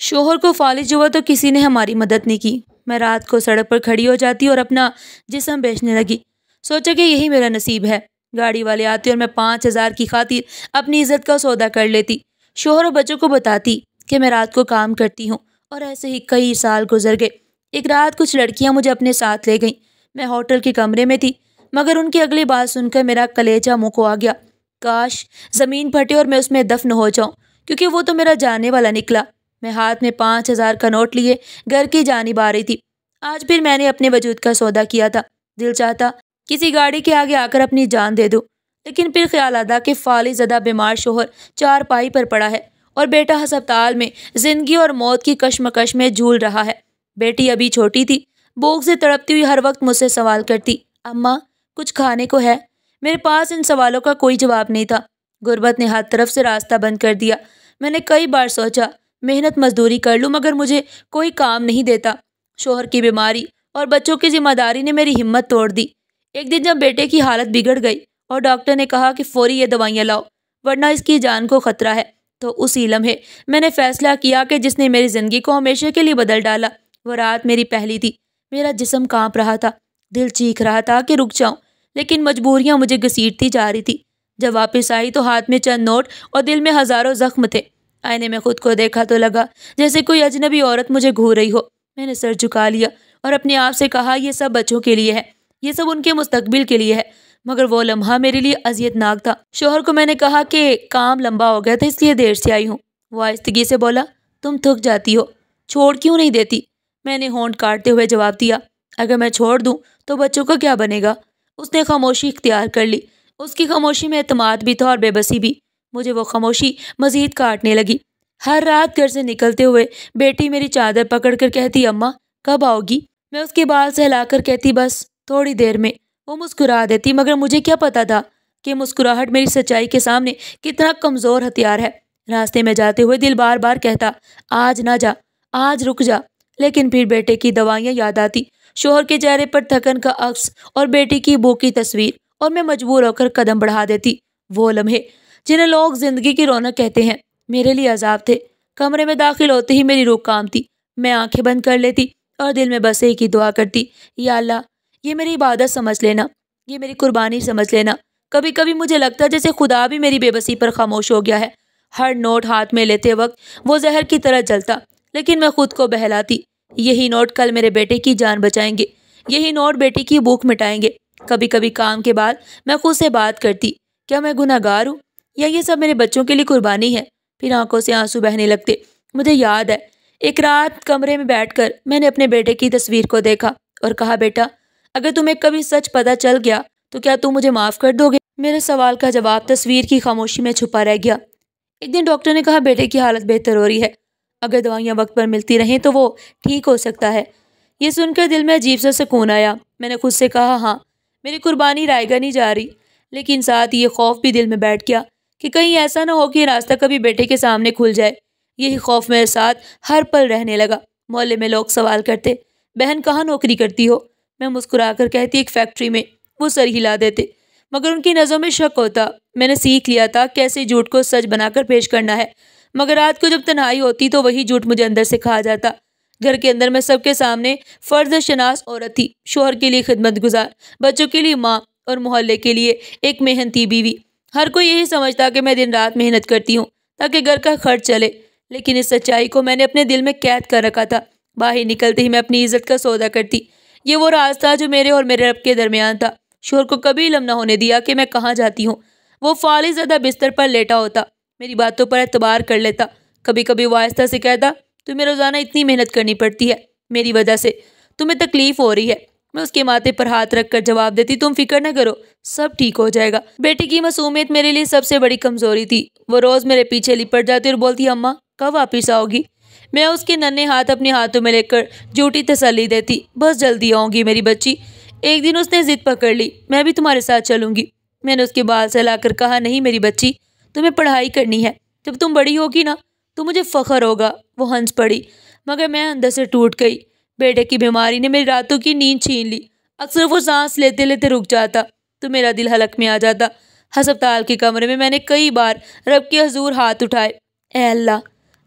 शोहर को फालिज हुआ तो किसी ने हमारी मदद नहीं की। मैं रात को सड़क पर खड़ी हो जाती और अपना जिस्म बेचने लगी। सोचा कि यही मेरा नसीब है। गाड़ी वाले आते और मैं 5,000 की खातिर अपनी इज्जत का सौदा कर लेती। शोहर और बच्चों को बताती कि मैं रात को काम करती हूँ। और ऐसे ही कई साल गुजर गए। एक रात कुछ लड़कियां मुझे अपने साथ ले गईं। मैं होटल के कमरे में थी, मगर उनकी अगली बात सुनकर मेरा कलेजा मुंह को आ गया। काश जमीन फटे और मैं उसमें दफन हो जाऊं, क्योंकि वो तो मेरा जाने वाला निकला। मैं हाथ में 5,000 का नोट लिए घर की जानिब आ रही थी। आज फिर मैंने अपने वजूद का सौदा किया था। दिल चाहता किसी गाड़ी के आगे आकर अपनी जान दे दूं, लेकिन फिर ख्याल आता कि फाली ज़दा बीमार शोहर चारपाई पर पड़ा है और बेटा अस्पताल में जिंदगी और मौत की कश्मकश में झूल रहा है। बेटी अभी छोटी थी, भूख से तड़पती हुई हर वक्त मुझसे सवाल करती, अम्मा कुछ खाने को है? मेरे पास इन सवालों का कोई जवाब नहीं था। गुर्बत ने हर तरफ से रास्ता बंद कर दिया। मैंने कई बार सोचा मेहनत मजदूरी कर लूँ, मगर मुझे कोई काम नहीं देता। शोहर की बीमारी और बच्चों की जिम्मेदारी ने मेरी हिम्मत तोड़ दी। एक दिन जब बेटे की हालत बिगड़ गई और डॉक्टर ने कहा कि फौरी ये दवाइयाँ लाओ, वरना इसकी जान को खतरा है, तो उसी लम्हे मैंने फैसला किया कि जिसने मेरी जिंदगी को हमेशा के लिए बदल डाला। वो रात मेरी पहली थी। मेरा जिस्म कांप रहा था, दिल चीख रहा था कि रुक जाऊं, लेकिन मजबूरियां मुझे घसीटती जा रही थी। जब वापस आई तो हाथ में चंद नोट और दिल में हजारों जख्म थे। आईने में खुद को देखा तो लगा जैसे कोई अजनबी औरत मुझे घूर रही हो। मैंने सर झुका लिया और अपने आप से कहा, यह सब बच्चों के लिए है, ये सब उनके मुस्तकबिल के लिए है। मगर वो लम्हा मेरे लिए अजियतनाक था। शोहर को मैंने कहा कि काम लंबा हो गया था, इसलिए देर से आई हूँ। वो आहिस्तगी से बोला, तुम थक जाती हो, छोड़ क्यों नहीं देती? मैंने होंठ काटते हुए जवाब दिया, अगर मैं छोड़ दूं तो बच्चों का क्या बनेगा? उसने खामोशी इख्तियार कर ली। उसकी खामोशी में एतमाद भी था और बेबसी भी। मुझे वो खामोशी मजीद काटने लगी। हर रात घर से निकलते हुए बेटी मेरी चादर पकड़कर कहती, अम्मा कब आओगी? मैं उसके बाल सहलाकर कहती, बस थोड़ी देर में। वो मुस्कुरा देती, मगर मुझे क्या पता था कि मुस्कुराहट मेरी सच्चाई के सामने कितना कमज़ोर हथियार है। रास्ते में जाते हुए दिल बार बार कहता, आज ना जा, आज रुक जा। लेकिन फिर बेटे की दवाइयाँ याद आती, शोहर के चेहरे पर थकन का अक्स और बेटी की भूख की तस्वीर, और मैं मजबूर होकर कदम बढ़ा देती। वो लम्हे जिन्हें लोग जिंदगी की रौनक कहते हैं, मेरे लिए अजाब थे। कमरे में दाखिल होते ही मेरी रूह कांपती। मैं आंखें बंद कर लेती और दिल में बस एक ही दुआ करती, या अल्लाह ये मेरी इबादत समझ लेना, ये मेरी कुर्बानी समझ लेना। कभी कभी मुझे लगता जैसे खुदा भी मेरी बेबसी पर खामोश हो गया है। हर नोट हाथ में लेते वक्त वो जहर की तरह जलता, लेकिन मैं खुद को बहलाती, यही नोट कल मेरे बेटे की जान बचाएंगे, यही नोट बेटी की भूख मिटाएंगे। कभी कभी काम के बाद मैं खुद से बात करती, क्या मैं गुनहगार हूँ या ये सब मेरे बच्चों के लिए कुर्बानी है? फिर आंखों से आंसू बहने लगते। मुझे याद है एक रात कमरे में बैठकर मैंने अपने बेटे की तस्वीर को देखा और कहा, बेटा अगर तुम्हें कभी सच पता चल गया तो क्या तुम मुझे माफ़ कर दोगे? मेरे सवाल का जवाब तस्वीर की खामोशी में छुपा रह गया। एक दिन डॉक्टर ने कहा, बेटे की हालत बेहतर हो रही है, अगर दवाइयाँ वक्त पर मिलती रहें तो वो ठीक हो सकता है। ये सुनकर दिल में अजीब सा सुकून आया। मैंने खुद से कहा, हाँ मेरी कुर्बानी रायगा नहीं जा रही, लेकिन साथ ये खौफ भी दिल में बैठ गया कि कहीं ऐसा ना हो कि रास्ता कभी बेटे के सामने खुल जाए। यही खौफ मेरे साथ हर पल रहने लगा। मोहल्ले में लोग सवाल करते, बहन कहाँ नौकरी करती हो? मैं मुस्कुराकर कहती, एक फैक्ट्री में। वो सर हिला देते, मगर उनकी नज़रों में शक होता। मैंने सीख लिया था कैसे झूठ को सच बनाकर पेश करना है, मगर रात को जब तन्हाई होती तो वही झूठ मुझे अंदर से खा जाता। घर के अंदर मैं सबके सामने फर्ज शनास औरत थी, शोहर के लिए खिदमत गुजार, बच्चों के लिए माँ और मोहल्ले के लिए एक मेहनती बीवी। हर कोई यही समझता कि मैं दिन रात मेहनत करती हूँ ताकि घर का खर्च चले, लेकिन इस सच्चाई को मैंने अपने दिल में कैद कर रखा था। बाहर निकलते ही मैं अपनी इज्जत का सौदा करती। ये वो राज था जो मेरे और मेरे रब के दरमियान था। शोहर को कभी इल्म न होने दिया कि मैं कहाँ जाती हूँ। वो फालिज ज़्यादा बिस्तर पर लेटा होता, मेरी बातों पर एतबार कर लेता। कभी कभी वो आहिस्ता से कहता, तुम्हें रोज़ाना इतनी मेहनत करनी पड़ती है, मेरी वजह से तुम्हें तकलीफ हो रही है। मैं उसके माथे पर हाथ रखकर जवाब देती, तुम फिक्र न करो, सब ठीक हो जाएगा। बेटी की मासूमियत मेरे लिए सबसे बड़ी कमजोरी थी। वो रोज़ मेरे पीछे लिपट जाती और बोलती, अम्मा कब वापिस आओगी? मैं उसके नन्हे हाथ अपने हाथों में लेकर झूठी तसल्ली देती, बस जल्दी आऊँगी मेरी बच्ची। एक दिन उसने जिद पकड़ ली, मैं भी तुम्हारे साथ चलूँगी। मैंने उसके बाल सहलाकर कहा, नहीं मेरी बच्ची, तुम्हें पढ़ाई करनी है, जब तुम बड़ी होगी ना तो मुझे फ़ख्र होगा। वो हंस पड़ी, मगर मैं अंदर से टूट गई। बेटे की बीमारी ने मेरी रातों की नींद छीन ली। अक्सर वो सांस लेते लेते रुक जाता तो मेरा दिल हलक में आ जाता। अस्पताल के कमरे में मैंने कई बार रब के हजूर हाथ उठाए, ए अल्लाह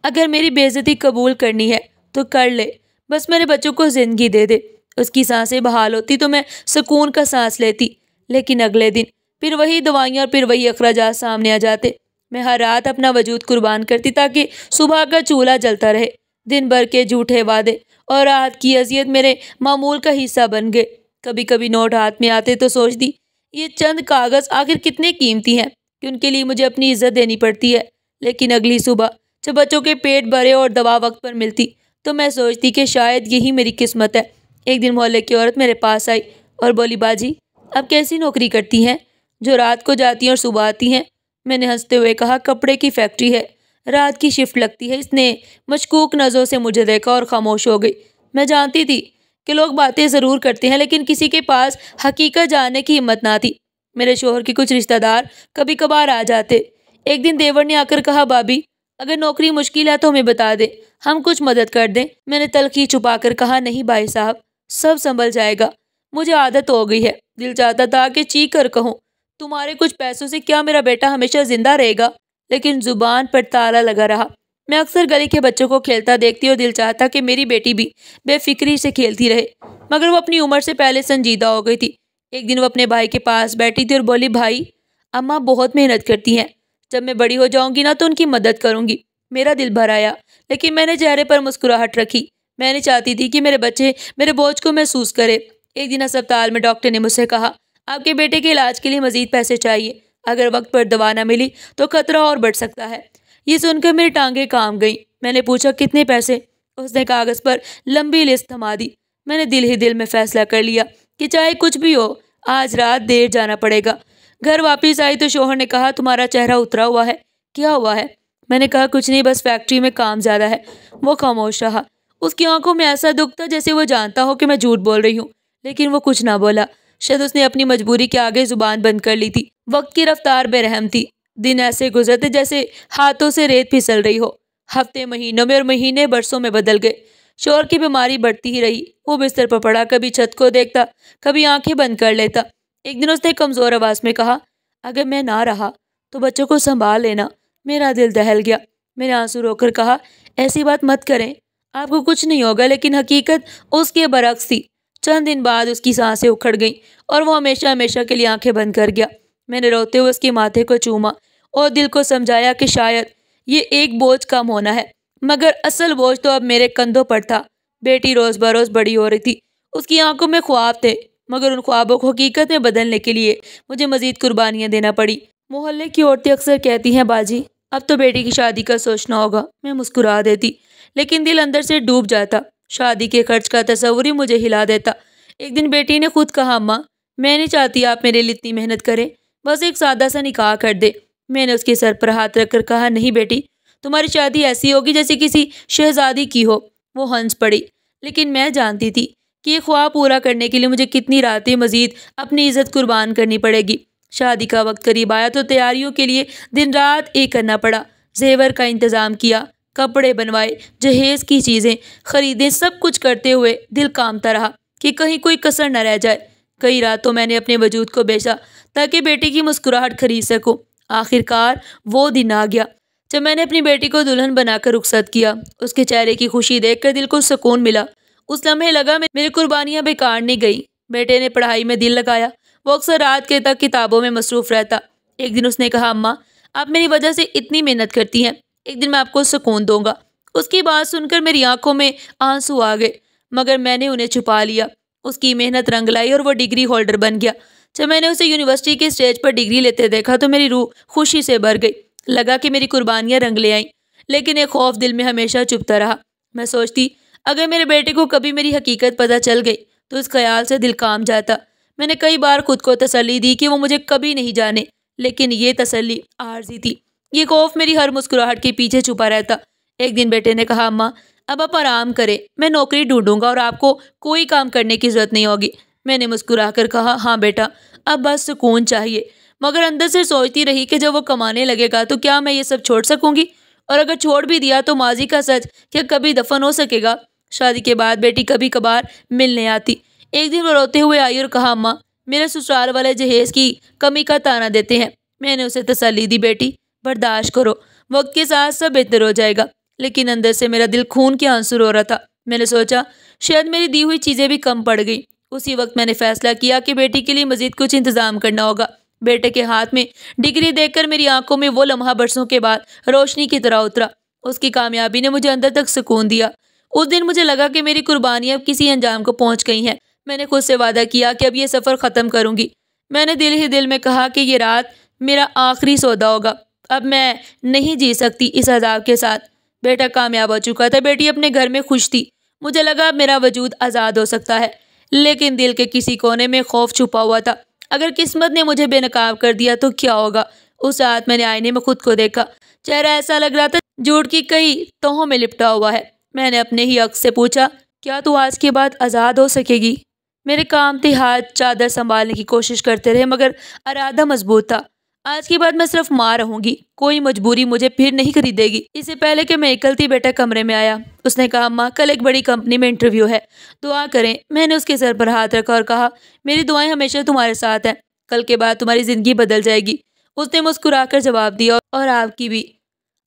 अगर मेरी बेइज्जती कबूल करनी है तो कर ले, बस मेरे बच्चों को जिंदगी दे दे। उसकी सांसें बहाल होती तो मैं सुकून का सांस लेती। लेकिन अगले दिन फिर वही दवाइयाँ और फिर वही अखराजात सामने आ जाते। मैं हर रात अपना वजूद कुर्बान करती ताकि सुबह का चूल्हा जलता रहे। दिन भर के झूठे वादे और रात की अजियत मेरे मामूल का हिस्सा बन गए। कभी कभी नोट हाथ में आते तो सोचती, ये चंद कागज आखिर कितने कीमती हैं कि उनके लिए मुझे अपनी इज्जत देनी पड़ती है। लेकिन अगली सुबह जब बच्चों के पेट भरे और दवा वक्त पर मिलती तो मैं सोचती कि शायद यही मेरी किस्मत है। एक दिन मोहल्ले की औरत मेरे पास आई और बोली, बाजी आप कैसी नौकरी करती हैं जो रात को जाती हैं और सुबह आती हैं? मैंने हंसते हुए कहा, कपड़े की फैक्ट्री है, रात की शिफ्ट लगती है। इसने मशकूक नज़रों से मुझे देखा और खामोश हो गई। मैं जानती थी कि लोग बातें ज़रूर करते हैं लेकिन किसी के पास हकीकत जानने की हिम्मत ना थी। मेरे शोहर के कुछ रिश्तेदार कभी कभार आ जाते। एक दिन देवर ने आकर कहा, भाभी अगर नौकरी मुश्किल है तो हमें बता दे, हम कुछ मदद कर दें। मैंने तलखी छुपाकर कहा, नहीं भाई साहब, सब संभल जाएगा। मुझे आदत हो गई है। दिल चाहता था कि चीख कर कहूँ, तुम्हारे कुछ पैसों से क्या मेरा बेटा हमेशा जिंदा रहेगा? लेकिन जुबान पर ताला लगा रहा। मैं अक्सर गली के बच्चों को खेलता देखती और दिल चाहता कि मेरी बेटी भी बेफिक्री से खेलती रहे, मगर वो अपनी उम्र से पहले संजीदा हो गई थी। एक दिन वो अपने भाई के पास बैठी थी और बोली, भाई अम्मा बहुत मेहनत करती हैं, जब मैं बड़ी हो जाऊंगी ना तो उनकी मदद करूंगी। मेरा दिल भर आया लेकिन मैंने चेहरे पर मुस्कुराहट रखी। मैं नहीं चाहती थी कि मेरे बच्चे मेरे बोझ को महसूस करे। एक दिन अस्पताल में डॉक्टर ने मुझसे कहा, आपके बेटे के इलाज के लिए मजीद पैसे चाहिए, अगर वक्त पर दवा न मिली तो खतरा और बढ़ सकता है। ये सुनकर मेरी टांगें काम गईं। मैंने पूछा, कितने पैसे? उसने कागज पर लंबी लिस्ट थमा दी। मैंने दिल ही दिल में फैसला कर लिया कि चाहे कुछ भी हो, आज रात देर जाना पड़ेगा। घर वापस आई तो शोहर ने कहा, तुम्हारा चेहरा उतरा हुआ है, क्या हुआ है? मैंने कहा, कुछ नहीं, बस फैक्ट्री में काम ज़्यादा है। वो खामोश रहा। उसकी आंखों में ऐसा दुख था जैसे वो जानता हो कि मैं झूठ बोल रही हूँ, लेकिन वो कुछ ना बोला। शायद उसने अपनी मजबूरी के आगे जुबान बंद कर ली थी। वक्त की रफ्तार बेरहम थी। दिन ऐसे गुजरते जैसे हाथों से रेत फिसल रही हो। हफ्ते महीनों में और महीने बरसों में बदल गए। शोहर की बीमारी बढ़ती ही रही। वो बिस्तर पर पड़ा, कभी छत को देखता, कभी आंखें बंद कर लेता। एक दिन उसने कमजोर आवाज में कहा, अगर मैं ना रहा तो बच्चों को संभाल लेना। मेरा दिल दहल गया। मैंने आंसू रोकर कहा, ऐसी बात मत करें, आपको कुछ नहीं होगा। लेकिन हकीकत उसके बरक्स थी। चंद दिन बाद उसकी सांसें उखड़ गईं और वो हमेशा हमेशा के लिए आंखें बंद कर गया। मैंने रोते हुए उसके माथे को चूमा और दिल को समझाया कि शायद ये एक बोझ कम होना है, मगर असल बोझ तो अब मेरे कंधों पर था। बेटी रोज बरोज बड़ी हो रही थी। उसकी आंखों में ख्वाब थे, मगर उन ख्वाबों को हकीकत में बदलने के लिए मुझे मजीद कुर्बानियां देना पड़ी। मोहल्ले की औरतें अक्सर कहती हैं, बाजी अब तो बेटी की शादी का सोचना होगा। मैं मुस्कुरा देती, लेकिन दिल अंदर से डूब जाता। शादी के खर्च का तस्वुर ही मुझे हिला देता। एक दिन बेटी ने खुद कहा, अम्मा मैं नहीं चाहती आप मेरे लिए इतनी मेहनत करें, बस एक सादा सा निकाह कर दे। मैंने उसके सर पर हाथ रखकर कहा, नहीं बेटी, तुम्हारी शादी ऐसी होगी जैसे किसी शहजादी की हो। वो हंस पड़ी, लेकिन मैं जानती थी कि ये ख्वाब पूरा करने के लिए मुझे कितनी रातें मजीद अपनी इज्जत कुर्बान करनी पड़ेगी। शादी का वक्त करीब आया तो तैयारियों के लिए दिन रात एक करना पड़ा। जेवर का इंतज़ाम किया, कपड़े बनवाए, जहेज की चीज़ें खरीदें, सब कुछ करते हुए दिल कांपता रहा कि कहीं कोई कसर न रह जाए। कई रातों मैंने अपने वजूद को बेचा ताकि बेटी की मुस्कुराहट खरीद सकूं। आखिरकार वो दिन आ गया जब मैंने अपनी बेटी को दुल्हन बनाकर रुखसत किया। उसके चेहरे की खुशी देखकर दिल को सुकून मिला। उस लम्हे लगा मेरी कुर्बानियां बेकार नहीं गई। बेटे ने पढ़ाई में दिल लगाया। वो अक्सर रात के तक किताबों में मसरूफ रहता। एक दिन उसने कहा, अम्मा आप मेरी वजह से इतनी मेहनत करती हैं, एक दिन मैं आपको सुकून दूंगा। उसकी बात सुनकर मेरी आंखों में आंसू आ गए, मगर मैंने उन्हें छुपा लिया। उसकी मेहनत रंग लाई और वो डिग्री होल्डर बन गया। जब मैंने उसे यूनिवर्सिटी के स्टेज पर डिग्री लेते देखा तो मेरी रूह खुशी से भर गई। लगा कि मेरी कुर्बानियां रंग ले आईं, लेकिन एक खौफ दिल में हमेशा चुभता रहा। मैं सोचती, अगर मेरे बेटे को कभी मेरी हकीकत पता चल गई तो इस ख्याल से दिल काम जाता। मैंने कई बार खुद को तसल्ली दी कि वो मुझे कभी नहीं जाने, लेकिन ये तसल्ली आर्जी थी। ये खौफ मेरी हर मुस्कुराहट के पीछे छुपा रहता। एक दिन बेटे ने कहा, अम्मा अब आप आराम करें, मैं नौकरी ढूंढूंगा और आपको कोई काम करने की जरूरत नहीं होगी। मैंने मुस्कुराकर कहा, हाँ बेटा, अब बस सुकून चाहिए। मगर अंदर से सोचती रही कि जब वो कमाने लगेगा तो क्या मैं ये सब छोड़ सकूंगी? और अगर छोड़ भी दिया तो माजी का सच क्या कभी दफन हो सकेगा? शादी के बाद बेटी कभी कभार मिलने आती। एक दिन वो रोते हुए आई और कहा, अम्मा मेरे ससुराल वाले जहेज की कमी का ताना देते हैं। मैंने उसे तसल्ली दी, बेटी बर्दाश्त करो, वक्त के साथ सब बेहतर हो जाएगा। लेकिन अंदर से मेरा दिल खून के आंसू रो रहा था। मैंने सोचा शायद मेरी दी हुई चीज़ें भी कम पड़ गई। उसी वक्त मैंने फैसला किया कि बेटी के लिए मजीद कुछ इंतजाम करना होगा। बेटे के हाथ में डिग्री देखकर मेरी आंखों में वो लम्हा बरसों के बाद रोशनी की तरह उतरा। उसकी कामयाबी ने मुझे अंदर तक सुकून दिया। उस दिन मुझे लगा कि मेरी कुर्बानियां अब किसी अंजाम को पहुंच गई हैं। मैंने खुद से वादा किया कि अब ये सफ़र ख़त्म करूंगी। मैंने दिल ही दिल में कहा कि ये रात मेरा आखिरी सौदा होगा। अब मैं नहीं जी सकती इस अजाब के साथ। बेटा कामयाब हो चुका था, बेटी अपने घर में खुश थी। मुझे लगा अब मेरा वजूद आज़ाद हो सकता है, लेकिन दिल के किसी कोने में खौफ छुपा हुआ था। अगर किस्मत ने मुझे बेनकाब कर दिया तो क्या होगा। उस रात मैंने आईने में खुद को देखा। चेहरा ऐसा लग रहा था झूठ की कई तहों में लिपटा हुआ है। मैंने अपने ही अक्स से पूछा, क्या तू आज के बाद आज़ाद हो सकेगी? मेरे कामते हाथ चादर संभालने की कोशिश करते रहे, मगर इरादा मजबूत था। आज के बाद मैं सिर्फ माँ रहूंगी, कोई मजबूरी मुझे फिर नहीं खरीदेगी। इससे पहले कि मैं निकलती बेटा कमरे में आया। उसने कहा, अम्मा कल एक बड़ी कंपनी में इंटरव्यू है, दुआ करें। मैंने उसके सर पर हाथ रखा और कहा, मेरी दुआएं हमेशा तुम्हारे साथ हैं, कल के बाद तुम्हारी जिंदगी बदल जाएगी। उसने मुस्कुराकर जवाब दिया, और आपकी भी।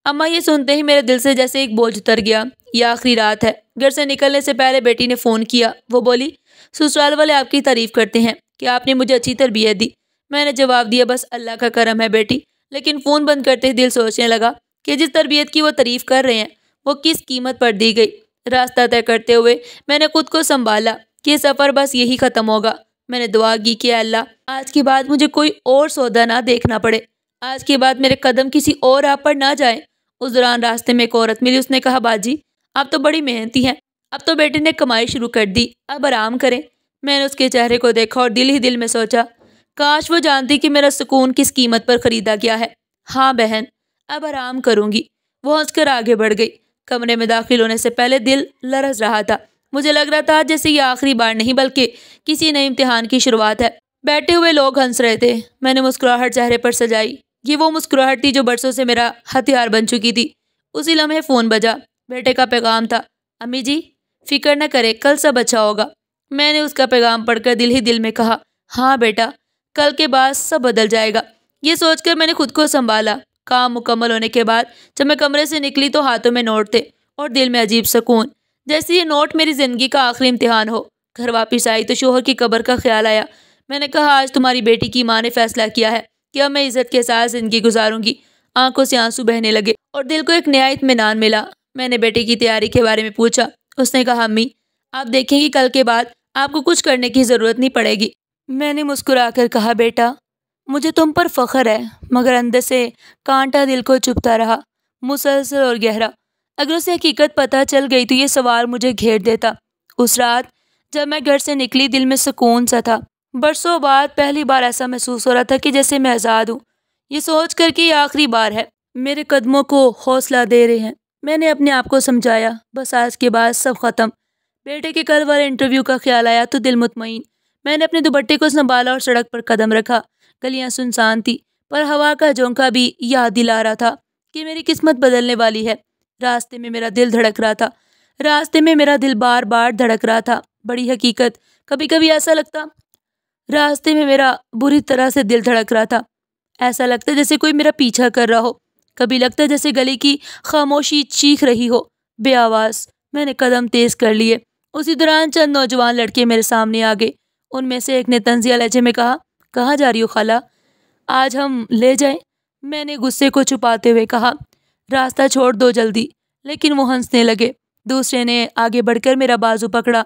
अम्मा ये सुनते ही मेरे दिल से जैसे एक बोझ उतर गया। यह आखिरी रात है। घर से निकलने से पहले बेटी ने फ़ोन किया। वो बोली, ससुराल वाले आपकी तारीफ करते हैं कि आपने मुझे अच्छी तरबियत दी। मैंने जवाब दिया, बस अल्लाह का करम है बेटी। लेकिन फ़ोन बंद करते ही दिल सोचने लगा कि जिस तरबियत की वो तारीफ कर रहे हैं वो किस कीमत पर दी गई। रास्ता तय करते हुए मैंने खुद को संभाला कि ये सफ़र बस यही ख़त्म होगा। मैंने दुआ की कि अल्लाह आज के बाद मुझे कोई और सौदा ना देखना पड़े, आज के बाद मेरे कदम किसी और आप पर ना जाए। उस दौरान रास्ते में एक औरत मिली। उसने कहा, बाजी आप तो बड़ी मेहनती हैं, अब तो बेटे ने कमाई शुरू कर दी, अब आराम करें। मैंने उसके चेहरे को देखा और दिल ही दिल में सोचा, काश वो जानती कि मेरा सुकून किस कीमत पर खरीदा गया है। हाँ बहन, अब आराम करूंगी। वो हंसकर आगे बढ़ गई। कमरे में दाखिल होने से पहले दिल लरज रहा था। मुझे लग रहा था जैसे ये आखिरी बार नहीं बल्कि किसी नए इम्तिहान की शुरुआत है। बैठे हुए लोग हंस रहे थे। मैंने मुस्कुराहट चेहरे पर सजाई। ये वो मुस्कुराहट थी जो बरसों से मेरा हथियार बन चुकी थी। उसी लम्हे फ़ोन बजा। बेटे का पैगाम था, अम्मी जी फिक्र न करे, कल सब अच्छा होगा। मैंने उसका पैगाम पढ़कर दिल ही दिल में कहा, हाँ बेटा, कल के बाद सब बदल जाएगा। ये सोचकर मैंने खुद को संभाला। काम मुकम्मल होने के बाद जब मैं कमरे से निकली तो हाथों में नोट थे और दिल में अजीब सुकून, जैसे ये नोट मेरी ज़िंदगी का आखिरी इम्तिहान हो। घर वापस आई तो शोहर की कब्र का ख्याल आया। मैंने कहा, आज तुम्हारी बेटी की माँ ने फैसला किया है कि अब मैं इज्जत के साथ ज़िंदगी गुजारूंगी। आंखों से आंसू बहने लगे और दिल को एक नया इत्मीनान मिला। मैंने बेटे की तैयारी के बारे में पूछा। उसने कहा, अम्मी आप देखेंगी कल के बाद आपको कुछ करने की ज़रूरत नहीं पड़ेगी। मैंने मुस्कुराकर कहा, बेटा मुझे तुम पर फ़ख्र है, मगर अंदर से कांटा दिल को चुभता रहा, मुसलसल और गहरा। अगर उसे हकीकत पता चल गई तो ये सवाल मुझे घेर देता। उस रात जब मैं घर से निकली दिल में सुकून सा था। बरसों बाद पहली बार ऐसा महसूस हो रहा था कि जैसे मैं आज़ाद हूँ। ये सोच कर कि ये आखिरी बार है, मेरे कदमों को हौसला दे रहे हैं। मैंने अपने आप को समझाया, बस आज के बाद सब ख़त्म। बेटे के कल वाले इंटरव्यू का ख्याल आया तो दिल मुतमईन। मैंने अपने दुपट्टे को संभाला और सड़क पर कदम रखा। गलियां सुनसान थी, पर हवा का झोंका भी याद दिला रहा था कि मेरी किस्मत बदलने वाली है। रास्ते में मेरा दिल धड़क रहा था। रास्ते में मेरा दिल बार बार धड़क रहा था। बड़ी हकीकत, कभी कभी ऐसा लगता रास्ते में मेरा बुरी तरह से दिल धड़क रहा था। ऐसा लगता जैसे कोई मेरा पीछा कर रहा हो। कभी लगता जैसे गली की खामोशी चीख रही हो बेआवाज़। मैंने कदम तेज कर लिए। उसी दौरान चंद नौजवान लड़के मेरे सामने आ गए। उनमें से एक ने तंजिया लहजे में कहा, कहाँ जा रही हो खाला, आज हम ले जाएं? मैंने गुस्से को छुपाते हुए कहा, रास्ता छोड़ दो जल्दी। लेकिन वो हंसने लगे। दूसरे ने आगे बढ़कर मेरा बाजू पकड़ा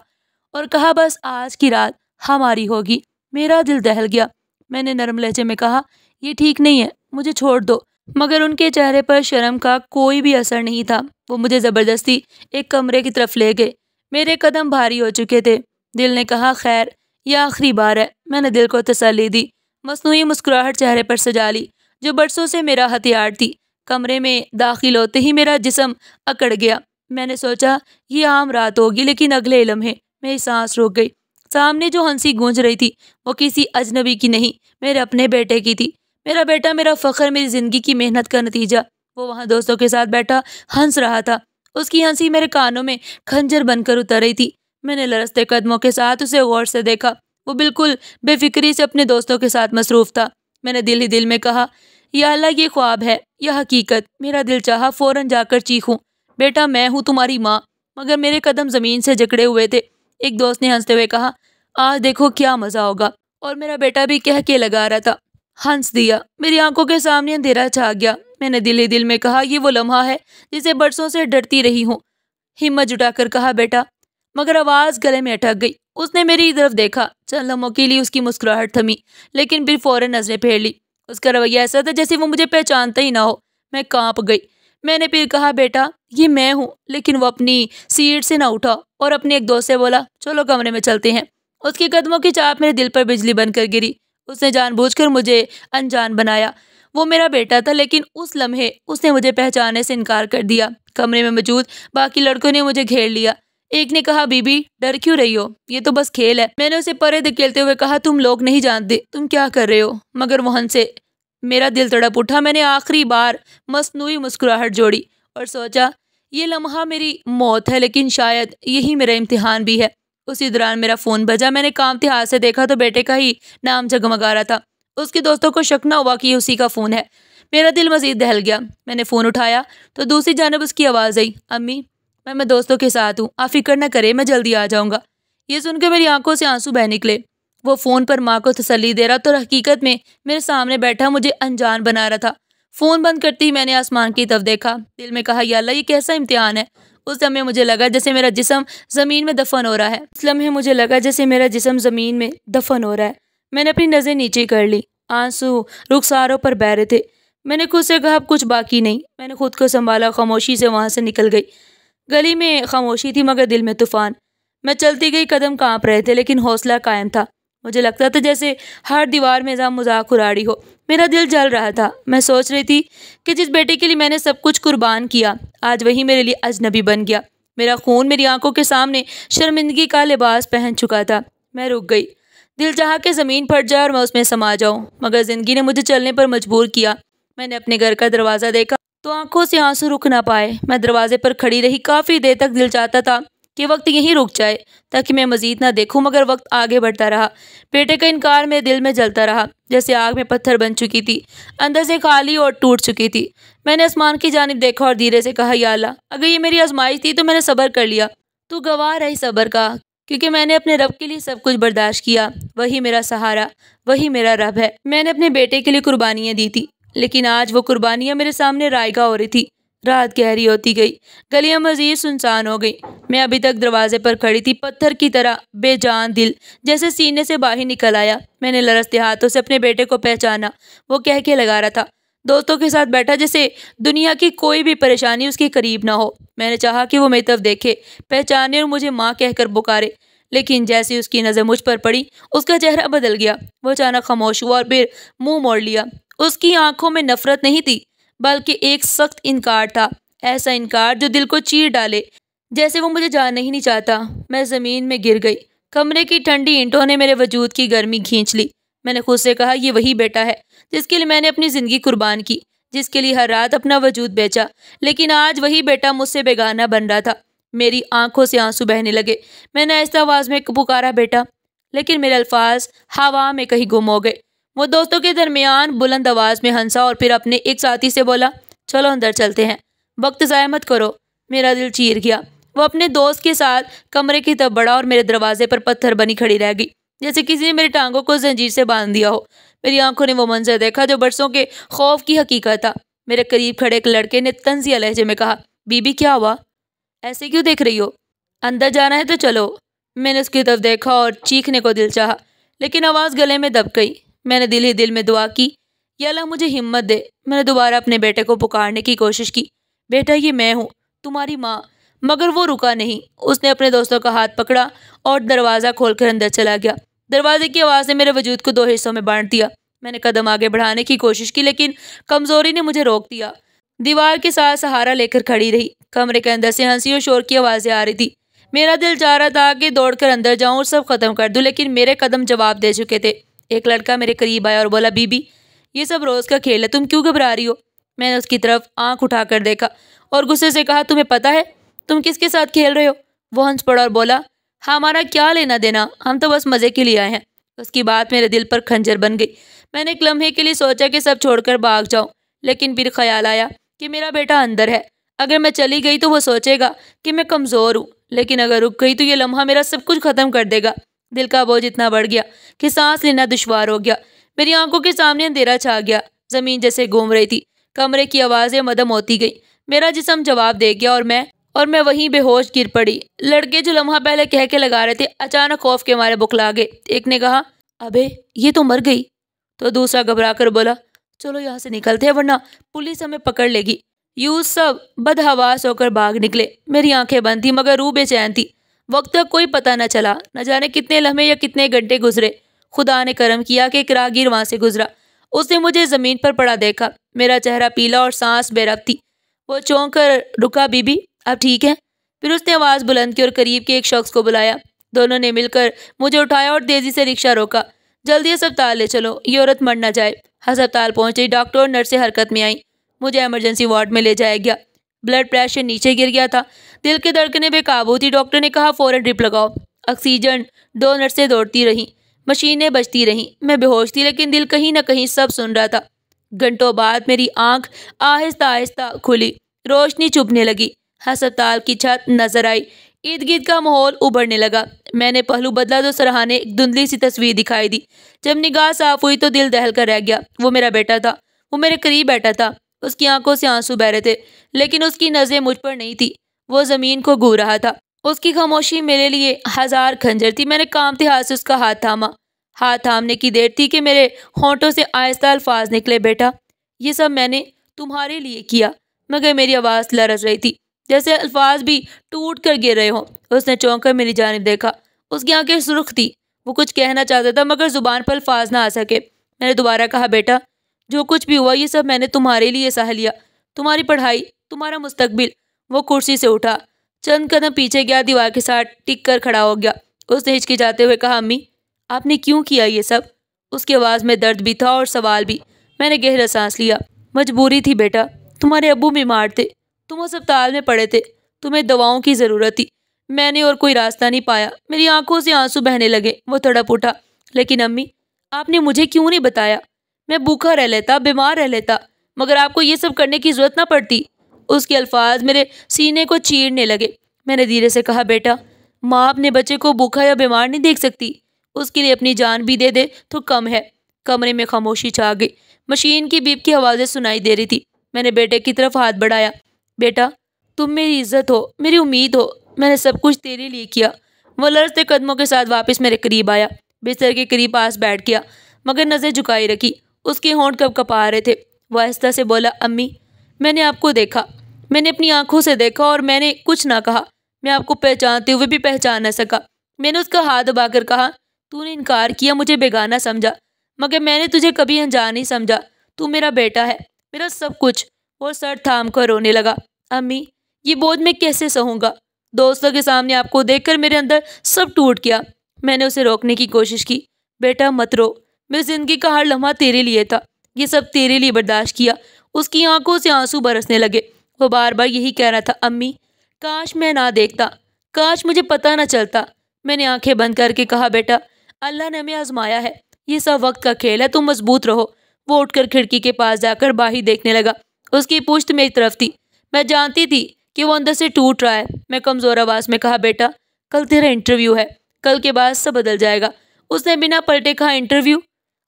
और कहा, बस आज की रात हमारी होगी। मेरा दिल दहल गया। मैंने नरम लहजे में कहा, ये ठीक नहीं है, मुझे छोड़ दो। मगर उनके चेहरे पर शर्म का कोई भी असर नहीं था। वो मुझे ज़बरदस्ती एक कमरे की तरफ ले गए। मेरे कदम भारी हो चुके थे। दिल ने कहा, खैर यह आखिरी बार है। मैंने दिल को तसल्ली दी। मसनूई मुस्कुराहट चेहरे पर सजा ली जो बरसों से मेरा हथियार थी। कमरे में दाखिल होते ही मेरा जिस्म अकड़ गया। मैंने सोचा ये आम रात होगी, लेकिन अगले लम्हे मेरी सांस रुक गई। सामने जो हंसी गूंज रही थी वो किसी अजनबी की नहीं, मेरे अपने बेटे की थी। मेरा बेटा, मेरा फ़ख्र, मेरी ज़िंदगी की मेहनत का नतीजा। वो वहाँ दोस्तों के साथ बैठा हंस रहा था। उसकी हंसी मेरे कानों में खंजर बनकर उतर रही थी। मैंने लरजते कदमों के साथ उसे गौर से देखा। वो बिल्कुल बेफिक्री से अपने दोस्तों के साथ मसरूफ़ था। मैंने दिल ही दिल में कहा, या अल्लाह ये ख्वाब है या हकीकत। मेरा दिल चाहा फ़ौरन जाकर चीखूं, बेटा मैं हूँ तुम्हारी माँ। मगर मेरे कदम ज़मीन से जकड़े हुए थे। एक दोस्त ने हंसते हुए कहा, आज देखो क्या मज़ा होगा। और मेरा बेटा भी कह के लगा रहा था। हंस दिया। मेरी आंखों के सामने अंधेरा छा गया। मैंने दिल ही दिल में कहा, ये वो लम्हा है जिसे बरसों से डरती रही हूँ। हिम्मत जुटाकर कहा, बेटा। मगर आवाज़ गले में अटक गई। उसने मेरी तरफ देखा। चंद लम्हों के लिए उसकी मुस्कुराहट थमी, लेकिन फिर फौरन नजरें फेर ली। उसका रवैया ऐसा था जैसे वो मुझे पहचानता ही ना हो। मैं कांप गई। मैंने फिर कहा, बेटा ये मैं हूँ। लेकिन वो अपनी सीट से ना उठा और अपने एक दोस्त से बोला, चलो कमरे में चलते हैं। उसके कदमों की चाप मेरे दिल पर बिजली बनकर गिरी। उसने जानबूझकर मुझे अनजान बनाया। वो मेरा बेटा था, लेकिन उस लम्हे उसने मुझे पहचानने से इनकार कर दिया। कमरे में मौजूद बाकी लड़कों ने मुझे घेर लिया। एक ने कहा, बीबी डर क्यों रही हो, ये तो बस खेल है। मैंने उसे परे धकेलते हुए कहा, तुम लोग नहीं जानते तुम क्या कर रहे हो। मगर वो हंसे। मेरा दिल तड़प उठा। मैंने आखिरी बार मसनूई मुस्कुराहट जोड़ी और सोचा, ये लम्हा मेरी मौत है, लेकिन शायद यही मेरा इम्तिहान भी है। उसी दौरान मेरा फ़ोन बजा। मैंने कांपते हाथ से देखा तो बेटे का ही नाम जगमगा रहा था। उसके दोस्तों को शक न हुआ कि ये उसी का फ़ोन है। मेरा दिल मज़ीद दहल गया। मैंने फ़ोन उठाया तो दूसरी जानब उसकी आवाज़ आई, अम्मी मैं दोस्तों के साथ हूँ, आप फिक्र न करें, मैं जल्दी आ जाऊँगा। ये सुनकर मेरी आंखों से आंसू बह निकले। वो फ़ोन पर माँ को तसल्ली दे रहा तो हकीकत में मेरे सामने बैठा मुझे अनजान बना रहा था। फ़ोन बंद करते ही मैंने आसमान की तरफ देखा। दिल में कहा, या अल्लाह ये कैसा इम्तिहान है। उस समय मुझे लगा जैसे मेरा जिस्म ज़मीन में दफन हो रहा है। उस लम्हे मुझे लगा जैसे मेरा जिस्म ज़मीन में दफन हो रहा है। मैंने अपनी नज़र नीचे कर ली। आंसू रुखसारों पर बह रहे थे। मैंने खुद से कहा, अब कुछ बाकी नहीं। मैंने खुद को संभाला, खामोशी से वहाँ से निकल गई। गली में खामोशी थी मगर दिल में तूफान। मैं चलती गई, कदम कांप रहे थे लेकिन हौसला कायम था। मुझे लगता था जैसे हर दीवार में जहाँ मजाक उड़ाड़ी हो। मेरा दिल जल रहा था। मैं सोच रही थी कि जिस बेटे के लिए मैंने सब कुछ कुर्बान किया, आज वही मेरे लिए अजनबी बन गया। मेरा खून मेरी आंखों के सामने शर्मिंदगी का लिबास पहन चुका था। मैं रुक गई। दिल चाहा कि ज़मीन फट जाए और मैं उसमें समा जाऊं, मगर ज़िंदगी ने मुझे चलने पर मजबूर किया। मैंने अपने घर का दरवाज़ा देखा तो आंखों से आंसू रुक ना पाए। मैं दरवाजे पर खड़ी रही। काफ़ी देर तक दिल चाहता था कि वक्त यहीं रुक जाए ताकि मैं मजीद ना देखूं, मगर वक्त आगे बढ़ता रहा। बेटे का इनकार मेरे दिल में जलता रहा, जैसे आग में पत्थर बन चुकी थी, अंदर से खाली और टूट चुकी थी। मैंने आसमान की जानिब देखा और धीरे से कहा, या अल्लाह अगर ये मेरी आजमाइश थी तो मैंने सब्र कर लिया। तू गवाह रही सब्र का, क्योंकि मैंने अपने रब के लिए सब कुछ बर्दाश्त किया। वही मेरा सहारा, वही मेरा रब है। मैंने अपने बेटे के लिए कुर्बानियाँ दी थी, लेकिन आज वो कुर्बानियाँ मेरे सामने रायगा हो रही थी। रात गहरी होती गई। गलियां मजीद सुनसान हो गई। मैं अभी तक दरवाजे पर खड़ी थी, पत्थर की तरह बेजान दिल जैसे सीने से बाहर निकल आया। मैंने लरसते हाथों से अपने बेटे को पहचाना। वो कह के लगा रहा था, दोस्तों के साथ बैठा, जैसे दुनिया की कोई भी परेशानी उसके करीब ना हो। मैंने चाहा कि वो मेरी तरफ देखे, पहचाने और मुझे माँ कहकर पुकारे, लेकिन जैसे उसकी नज़र मुझ पर पड़ी उसका चेहरा बदल गया। वो अचानक खामोश हुआ और फिर मुंह मोड़ लिया। उसकी आंखों में नफरत नहीं थी, बल्कि एक सख्त इनकार था। ऐसा इनकार जो दिल को चीर डाले, जैसे वो मुझे जानना ही नहीं चाहता। मैं ज़मीन में गिर गई। कमरे की ठंडी ईंटों ने मेरे वजूद की गर्मी खींच ली। मैंने खुद से कहा, ये वही बेटा है जिसके लिए मैंने अपनी ज़िंदगी कुर्बान की, जिसके लिए हर रात अपना वजूद बेचा। लेकिन आज वही बेटा मुझसे बेगाना बन रहा था। मेरी आंखों से आंसू बहने लगे। मैंने ऐसा आवाज़ में पुकारा, बेटा, लेकिन मेरे अल्फाज हवा में कहीं गुम हो गए। वो दोस्तों के दरमियान बुलंद आवाज़ में हंसा और फिर अपने एक साथी से बोला, चलो अंदर चलते हैं, वक्त ज़ाया मत करो। मेरा दिल चीर गया। वो अपने दोस्त के साथ कमरे की तरफ बढ़ा और मेरे दरवाजे पर पत्थर बनी खड़ी रह गई, जैसे किसी ने मेरी टांगों को जंजीर से बांध दिया हो। मेरी आंखों ने वो मंजर देखा जो बरसों के खौफ की हकीकत था। मेरे करीब खड़े एक लड़के ने तंजिया लहजे में कहा, बीबी क्या हुआ, ऐसे क्यों देख रही हो, अंदर जाना है तो चलो। मैंने उसकी तरफ देखा और चीखने को दिल चाहा, लेकिन आवाज़ गले में दब गई। मैंने दिल ही दिल में दुआ की, या अल्लाह मुझे हिम्मत दे। मैंने दोबारा अपने बेटे को पुकारने की कोशिश की, बेटा ये मैं हूँ, तुम्हारी माँ। मगर वो रुका नहीं। उसने अपने दोस्तों का हाथ पकड़ा और दरवाज़ा खोलकर अंदर चला गया। दरवाजे की आवाज़ ने मेरे वजूद को दो हिस्सों में बांट दिया। मैंने कदम आगे बढ़ाने की कोशिश की, लेकिन कमज़ोरी ने मुझे रोक दिया। दीवार के साथ सहारा लेकर खड़ी रही। कमरे के अंदर से हंसी और शोर की आवाज़ें आ रही थी। मेरा दिल चाह रहा था कि दौड़कर अंदर जाऊं और सब खत्म कर दूं, लेकिन मेरे कदम जवाब दे चुके थे। एक लड़का मेरे करीब आया और बोला, बीबी ये सब रोज़ का खेल है, तुम क्यों घबरा रही हो। मैंने उसकी तरफ आंख उठाकर देखा और गुस्से से कहा, तुम्हें पता है तुम किसके साथ खेल रहे हो। वो हंस पड़ा और बोला, हमारा क्या लेना देना, हम तो बस मज़े के लिए आए हैं। उसकी बात मेरे दिल पर खंजर बन गई। मैंने एक लम्हे के लिए सोचा कि सब छोड़कर भाग जाऊं, लेकिन फिर ख्याल आया कि मेरा बेटा अंदर है। अगर मैं चली गई तो वो सोचेगा कि मैं कमज़ोर हूँ, लेकिन अगर रुक गई तो ये लम्हा मेरा सब कुछ ख़त्म कर देगा। दिल का बोझ इतना बढ़ गया कि सांस लेना दुश्वार हो गया। मेरी आंखों के सामने अंधेरा छा गया, ज़मीन जैसे घूम रही थी, कमरे की आवाज़ें मदम होती गई, मेरा जिस्म जवाब दे गया और मैं वहीं बेहोश गिर पड़ी। लड़के जो लम्हा पहले कह के लगा रहे थे अचानक खौफ के मारे बुखला गए। एक ने कहा, अबे ये तो मर गई। तो दूसरा घबरा कर बोला, चलो यहाँ से निकलते हैं वरना पुलिस हमें पकड़ लेगी। यूं सब बदहवास होकर भाग निकले। मेरी आंखें बंद थी मगर रूह बेचैन थी। वक्त का कोई पता न चला, न जाने कितने लम्हे या कितने घंटे गुजरे। खुदा ने करम किया कि एक राहगीर वहां से गुजरा। उसने मुझे जमीन पर पड़ा देखा। मेरा चेहरा पीला और सांस बेरब थी। वो चौंक कर रुका, बीबी अब ठीक है? फिर उसने आवाज़ बुलंद की और करीब के एक शख्स को बुलाया। दोनों ने मिलकर मुझे उठाया और तेजी से रिक्शा रोका। जल्दी अस्पताल ले चलो, ये औरत मर न जाए। अस्पताल पहुंचे, डॉक्टर और नर्सें हरकत में आई। मुझे इमरजेंसी वार्ड में ले जाया गया। ब्लड प्रेशर नीचे गिर गया था, दिल की धड़कनें बेकाबू थी। डॉक्टर ने कहा फौरन ड्रिप लगाओ। ऑक्सीजन। 2 नर्सें दौड़ती रहीं, मशीनें बजती रहीं। मैं बेहोश थी लेकिन दिल कहीं न कहीं सब सुन रहा था। घंटों बाद मेरी आंख आहिस्ता आहिस्ता खुली, रोशनी चुभने लगी। अस्पताल की छत नजर आई, इर्द गिर्द का माहौल उभरने लगा। मैंने पहलू बदला तो सरहाने एक धुंधली सी तस्वीर दिखाई दी। जब निगाह साफ हुई तो दिल दहल कर रह गया। वो मेरा बेटा था, वो मेरे करीब बैठा था। उसकी आंखों से आंसू बह रहे थे, लेकिन उसकी नजरें मुझ पर नहीं थी। वो जमीन को घूर रहा था। उसकी खामोशी मेरे लिए 1000 खंजर थी। मैंने कांपते हाथ से उसका हाथ थामा। हाथ थामने की देर थी कि मेरे होंठों से आहिस्ता अल्फाज निकले, बेटा ये सब मैंने तुम्हारे लिए किया। मगर मेरी आवाज़ लरज रही थी, जैसे अल्फाज भी टूट कर गिर रहे हों। उसने चौंक कर मेरी जानिब देखा। उसकी आंखें सुर्ख थी। वो कुछ कहना चाहता था मगर जुबान पर अल्फाज ना आ सके। मैंने दोबारा कहा, बेटा जो कुछ भी हुआ ये सब मैंने तुम्हारे लिए सह लिया। तुम्हारी पढ़ाई, तुम्हारा मुस्तकबिल। वो कुर्सी से उठा, चंद कदम पीछे गया, दीवार के साथ टिक कर खड़ा हो गया। उसने हिचकिचाते हुए कहा, अम्मी आपने क्यों किया ये सब? उसकी आवाज़ में दर्द भी था और सवाल भी। मैंने गहरा सांस लिया। मजबूरी थी बेटा, तुम्हारे अब्बू बीमार थे, तुम अस्पताल में पड़े थे, तुम्हें दवाओं की ज़रूरत थी। मैंने और कोई रास्ता नहीं पाया। मेरी आंखों से आंसू बहने लगे। वो तड़प उठा, लेकिन अम्मी आपने मुझे क्यों नहीं बताया? मैं भूखा रह लेता, बीमार रह लेता, मगर आपको ये सब करने की ज़रूरत ना पड़ती। उसके अल्फाज मेरे सीने को चीरने लगे। मैंने धीरे से कहा, बेटा माँ अपने बच्चे को भूखा या बीमार नहीं देख सकती। उसके लिए अपनी जान भी दे दे तो कम है। कमरे में खामोशी छा गई। मशीन की बीप की आवाज़ें सुनाई दे रही थी। मैंने बेटे की तरफ हाथ बढ़ाया। बेटा तुम मेरी इज्जत हो, मेरी उम्मीद हो, मैंने सब कुछ तेरे लिए किया। वो लड़ते कदमों के साथ वापस मेरे करीब आया, बिस्तर के करीब पास बैठ गया, मगर नज़र झुकाई रखी। उसके होंठ कँपा रहे थे। वो आहिस्ता से बोला, अम्मी मैंने आपको देखा, मैंने अपनी आंखों से देखा और मैंने कुछ ना कहा। मैं आपको पहचानते हुए भी पहचान न सका। मैंने उसका हाथ दबाकर कहा, तूने इनकार किया, मुझे बेगाना समझा, मगर मैंने तुझे कभी अनजान नहीं समझा। तू मेरा बेटा है, मेरा सब कुछ। वो सर थाम कर रोने लगा। अम्मी ये बोझ मैं कैसे सहूँगा? दोस्तों के सामने आपको देखकर मेरे अंदर सब टूट गया। मैंने उसे रोकने की कोशिश की। बेटा मत रो, मेरी जिंदगी का हर लम्हा तेरे लिए था, ये सब तेरे लिए बर्दाश्त किया। उसकी आंखों से आंसू बरसने लगे। वो बार बार यही कह रहा था, अम्मी काश मैं ना देखता, काश मुझे पता ना चलता। मैंने आंखें बंद करके कहा, बेटा अल्लाह ने हमें आजमाया है, ये सब वक्त का खेल है, तुम मजबूत रहो। वो उठकर खिड़की के पास जाकर बाहर देखने लगा। उसकी पुश्त मेरी तरफ थी। मैं जानती थी कि वो अंदर से टूट रहा है। मैं कमज़ोर आवाज़ में कहा, बेटा कल तेरा इंटरव्यू है, कल के बाद सब बदल जाएगा। उसने बिना पलटे कहा, इंटरव्यू?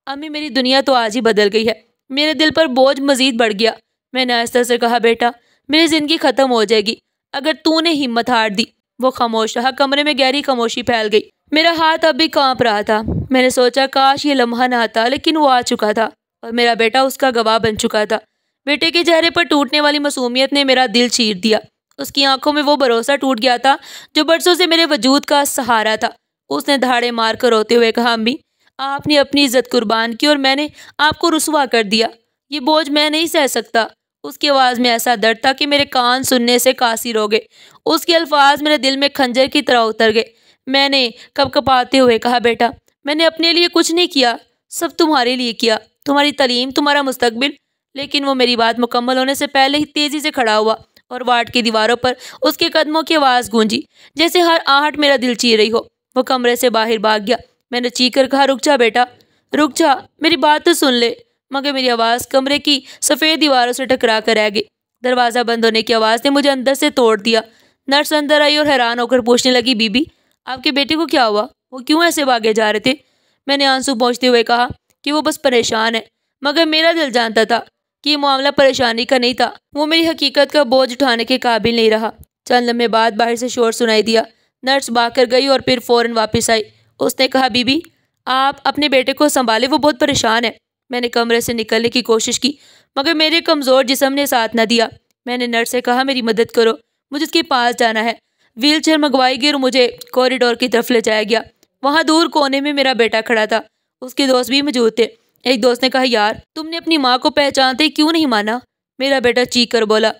अम्मी मेरी दुनिया तो आज ही बदल गई है। मेरे दिल पर बोझ मजीद बढ़ गया। मैंने आहिस्ता से कहा, बेटा मेरी ज़िंदगी ख़त्म हो जाएगी अगर तूने हिम्मत हार दी। वो खामोश रहा। कमरे में गहरी खामोशी फैल गई। मेरा हाथ अब भी कांप रहा था। मैंने सोचा काश ये लम्हा ना आता, लेकिन वो आ चुका था और मेरा बेटा उसका गवाह बन चुका था। बेटे के चेहरे पर टूटने वाली मासूमियत ने मेरा दिल चीर दिया। उसकी आंखों में वो भरोसा टूट गया था जो बरसों से मेरे वजूद का सहारा था। उसने दहाड़े मार कर रोते हुए कहा, अम्मी आपने अपनी इज्जत कुर्बान की और मैंने आपको रुसवा कर दिया। ये बोझ मैं नहीं सह सकता। उसकी आवाज़ में ऐसा दर्द था कि मेरे कान सुनने से कासिर हो गए। उसके अल्फाज मेरे दिल में खंजर की तरह उतर गए। मैंने कपकपाते हुए कहा, बेटा मैंने अपने लिए कुछ नहीं किया, सब तुम्हारे लिए किया, तुम्हारी तालीम, तुम्हारा मुस्तकबिल। लेकिन वो मेरी बात मुकम्मल होने से पहले ही तेज़ी से खड़ा हुआ और वार्ड की दीवारों पर उसके कदमों की आवाज़ गूंजी, जैसे हर आहट मेरा दिल चीर रही हो। वो कमरे से बाहर भाग गया। मैंने चीख कर कहा, रुक जा बेटा, रुक जा, मेरी बात तो सुन ले। मगर मेरी आवाज़ कमरे की सफ़ेद दीवारों से टकरा कर रह गई। दरवाज़ा बंद होने की आवाज़ ने मुझे अंदर से तोड़ दिया। नर्स अंदर आई और हैरान होकर पूछने लगी, बीबी आपके बेटे को क्या हुआ? वो क्यों ऐसे भागे जा रहे थे? मैंने आंसू पोंछते हुए कहा कि वो बस परेशान है, मगर मेरा दिल जानता था कि ये मामला परेशानी का नहीं था। वो मेरी हकीकत का बोझ उठाने के काबिल नहीं रहा। चंद लम्हे बाद बाहर से शोर सुनाई दिया। नर्स भाग कर गई और फिर फ़ौरन वापस आई। उसने कहा, बीबी आप अपने बेटे को संभाले, वो बहुत परेशान है। मैंने कमरे से निकलने की कोशिश की, मगर मेरे कमज़ोर जिस्म ने साथ न दिया। मैंने नर्स से कहा, मेरी मदद करो, मुझे उसके पास जाना है। व्हील चेयर मंगवाई गई और मुझे कॉरिडोर की तरफ ले जाया गया। वहाँ दूर कोने में मेरा बेटा खड़ा था, उसके दोस्त भी मौजूद थे। एक दोस्त ने कहा, यार तुमने अपनी माँ को पहचानते क्यों नहीं माना? मेरा बेटा चीख कर बोला,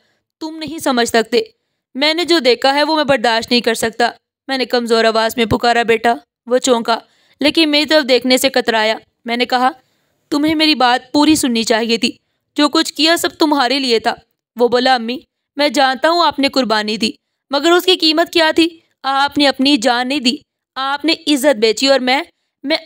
तुम नहीं समझ सकते, मैंने जो देखा है वो मैं बर्दाश्त नहीं कर सकता। मैंने कमज़ोर आवाज़ में पुकारा, बेटा। वो चौंका, लेकिन मेरी तरफ देखने से कतराया। मैंने कहा, तुम्हें मेरी बात पूरी सुननी चाहिए थी, जो कुछ किया सब तुम्हारे लिए था। वो बोला, अम्मी मैं जानता हूँ आपने कुर्बानी दी, मगर उसकी कीमत क्या थी? आपने अपनी जान नहीं दी, आपने इज्जत बेची और मैं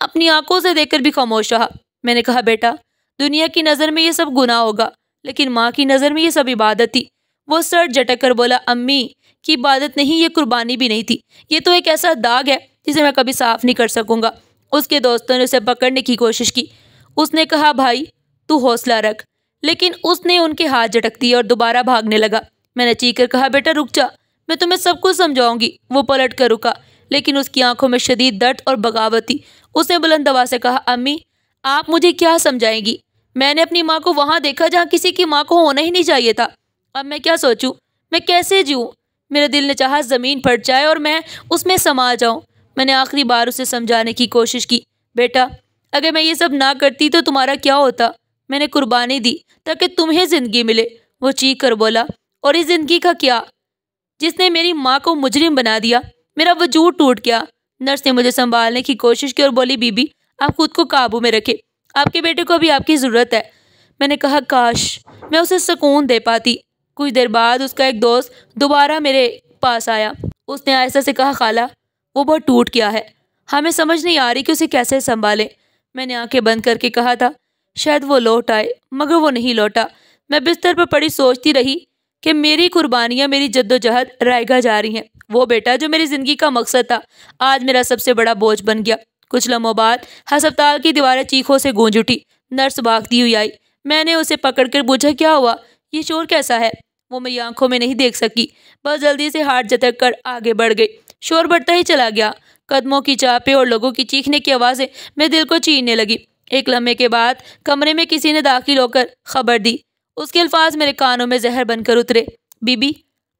अपनी आंखों से देखकर भी खामोश रहा। मैंने कहा, बेटा दुनिया की नज़र में ये सब गुनाह होगा, लेकिन माँ की नज़र में ये सब इबादत थी। वो सर झटक कर बोला, अम्मी की इबादत नहीं, ये कुर्बानी भी नहीं थी, ये तो एक ऐसा दाग है जिसे मैं कभी साफ नहीं कर सकूंगा। उसके दोस्तों ने उसे पकड़ने की कोशिश की। उसने कहा, भाई तू हौसला रख, लेकिन उसने उनके हाथ झटक दिए और दोबारा भागने लगा। मैंने चीख कर कहा, बेटा रुक जा, मैं तुम्हें सब कुछ समझाऊंगी। वो पलट कर रुका, लेकिन उसकी आंखों में शदीद दर्द और बगावत थी। उसने बुलंद आवाज़ से कहा, अम्मी आप मुझे क्या समझाएंगी? मैंने अपनी माँ को वहाँ देखा जहाँ किसी की माँ को होना ही नहीं चाहिए था। अब मैं क्या सोचूं, मैं कैसे जीऊँ? मेरे दिल ने चाहा ज़मीन फट जाए और मैं उसमें समा जाऊं। मैंने आखिरी बार उसे समझाने की कोशिश की, बेटा अगर मैं ये सब ना करती तो तुम्हारा क्या होता? मैंने कुर्बानी दी ताकि तुम्हें ज़िंदगी मिले। वो चीख कर बोला, और इस ज़िंदगी का क्या, जिसने मेरी माँ को मुजरिम बना दिया? मेरा वजूद टूट गया। नर्स ने मुझे संभालने की कोशिश की और बोली, बीबी आप खुद को काबू में रखें, आपके बेटे को अभी आपकी ज़रूरत है। मैंने कहा, काश मैं उसे सुकून दे पाती। कुछ देर बाद उसका एक दोस्त दोबारा मेरे पास आया। उसने आयशा से कहा, खाला वो बहुत टूट गया है, हमें समझ नहीं आ रही कि उसे कैसे संभालें। मैंने आंखें बंद करके कहा था, शायद वो लौट आए, मगर वो नहीं लौटा। मैं बिस्तर पर पड़ी सोचती रही कि मेरी कुर्बानियाँ, मेरी जद्दोजहद रायगा जा रही हैं। वो बेटा जो मेरी ज़िंदगी का मकसद था, आज मेरा सबसे बड़ा बोझ बन गया। कुछ लम्हों बाद अस्पताल की दीवारें चीखों से गूंज उठी। नर्स भागती हुई आई। मैंने उसे पकड़कर पूछा, क्या हुआ, ये शोर कैसा है? वो मेरी आंखों में नहीं देख सकी, बस जल्दी से हाथ झटक कर आगे बढ़ गई। शोर बढ़ता ही चला गया। कदमों की चापें और लोगों की चीखने की आवाज़ें मेरे दिल को छीनने लगी। एक लम्हे के बाद कमरे में किसी ने दाखिल होकर खबर दी। उसके अल्फाज मेरे कानों में जहर बनकर उतरे, बीबी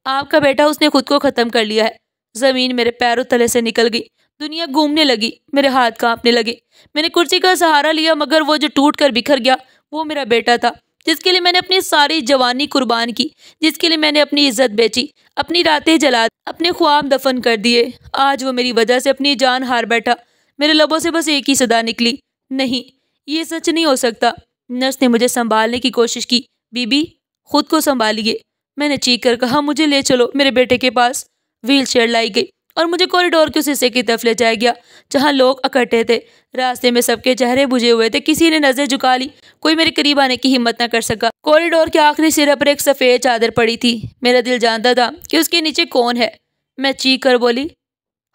आपका बेटा, उसने खुद को ख़त्म कर लिया है। ज़मीन मेरे पैरों तले से निकल गई, दुनिया घूमने लगी, मेरे हाथ कांपने लगे। मैंने कुर्सी का सहारा लिया, मगर वो जो टूट कर बिखर गया वो मेरा बेटा था, जिसके लिए मैंने अपनी सारी जवानी कुर्बान की, जिसके लिए मैंने अपनी इज्जत बेची, अपनी रातें जला, अपने ख्वाब दफन कर दिए। आज वो मेरी वजह से अपनी जान हार बैठा। मेरे लबों से बस एक ही सदा निकली, नहीं ये सच नहीं हो सकता। नर्स ने मुझे संभालने की कोशिश की, बीबी खुद को संभालिए। मैंने चीख कर कहा, मुझे ले चलो मेरे बेटे के पास। व्हील चेयर लाई गई और मुझे कॉरिडोर के उस हिस्से की तरफ ले जाया गया जहाँ लोग इकट्ठे थे। रास्ते में सबके चेहरे बुझे हुए थे, किसी ने नजर झुका ली, कोई मेरे करीब आने की हिम्मत न कर सका। कॉरिडोर के आखिरी सिरे पर एक सफ़ेद चादर पड़ी थी। मेरा दिल जानता था कि उसके नीचे कौन है। मैं चीख कर बोली,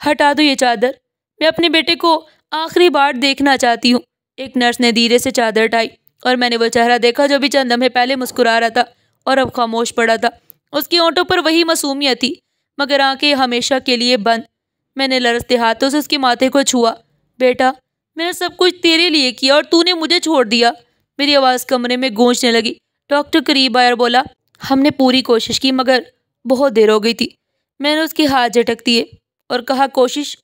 हटा दो ये चादर, मैं अपने बेटे को आखिरी बार देखना चाहती हूँ। एक नर्स ने धीरे से चादर हटाई और मैंने वो चेहरा देखा जो भी चंद लम्हे पहले मुस्कुरा रहा था और अब खामोश पड़ा था। उसकी होंठों पर वही मासूमियत थी, मगर आंखें हमेशा के लिए बंद। मैंने लरसते हाथों से उसके माथे को छुआ। बेटा मैंने सब कुछ तेरे लिए किया और तूने मुझे छोड़ दिया। मेरी आवाज़ कमरे में गूंजने लगी। डॉक्टर करीब आया और बोला, हमने पूरी कोशिश की मगर बहुत देर हो गई थी। मैंने उसके हाथ झटक दिए और कहा, कोशिश